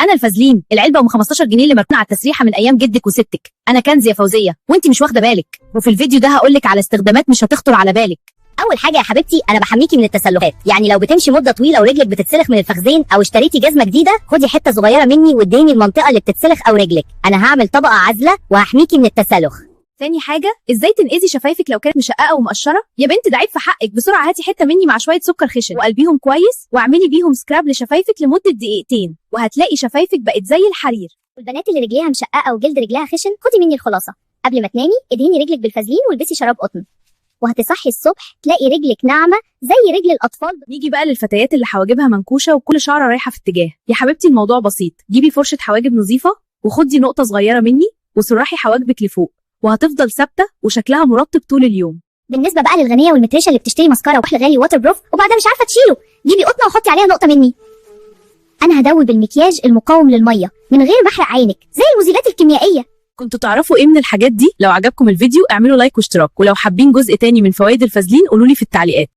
انا الفازلين، العلبه ام 15 جنيه اللي مركونه على التسريحه من ايام جدك وستك. انا كنز يا فوزيه وانت مش واخده بالك، وفي الفيديو ده هقولك على استخدامات مش هتخطر على بالك. اول حاجه يا حبيبتي انا بحميكي من التسلخات، يعني لو بتمشي مده طويله ورجلك بتتسلخ من الفخذين او اشتريتي جزمه جديده، خدي حته صغيره مني واديني المنطقه اللي بتتسلخ او رجلك، انا هعمل طبقه عازله وهحميكي من التسلخ. تاني حاجه، ازاي تنقذي شفايفك لو كانت مشققه ومقشره؟ يا بنت ده عيب في حقك، بسرعه هاتي حته مني مع شويه سكر خشن وقلبيهم كويس واعملي بيهم سكراب لشفايفك لمده دقيقتين، وهتلاقي شفايفك بقت زي الحرير. والبنات اللي رجليها مشققه وجلد رجلها خشن، خدي مني الخلاصه، قبل ما تنامي ادهني رجلك بالفازلين والبسي شراب قطن، وهتصحي الصبح تلاقي رجلك ناعمه زي رجل الاطفال. نيجي بقى للفتيات اللي حواجبها منكوشه وكل شعره رايحه في اتجاه. يا حبيبتي الموضوع بسيط، جيبي فرشه حواجب نظيفه وخدي نقطه صغيره مني وسرحي حواجبك لفوق، وهتفضل ثابته وشكلها مرطب طول اليوم. بالنسبه بقى للغنيه والمترشه اللي بتشتري مسكره وكحل غالي ووتر بروف وبعدها مش عارفه تشيله، جيبي قطنه وحطي عليها نقطه مني. انا هدوب المكياج المقاوم للميه من غير ما احرق عينك زي المزيلات الكيميائيه. كنتوا تعرفوا ايه من الحاجات دي؟ لو عجبكم الفيديو اعملوا لايك واشتراك، ولو حابين جزء تاني من فوائد الفازلين قولولي في التعليقات.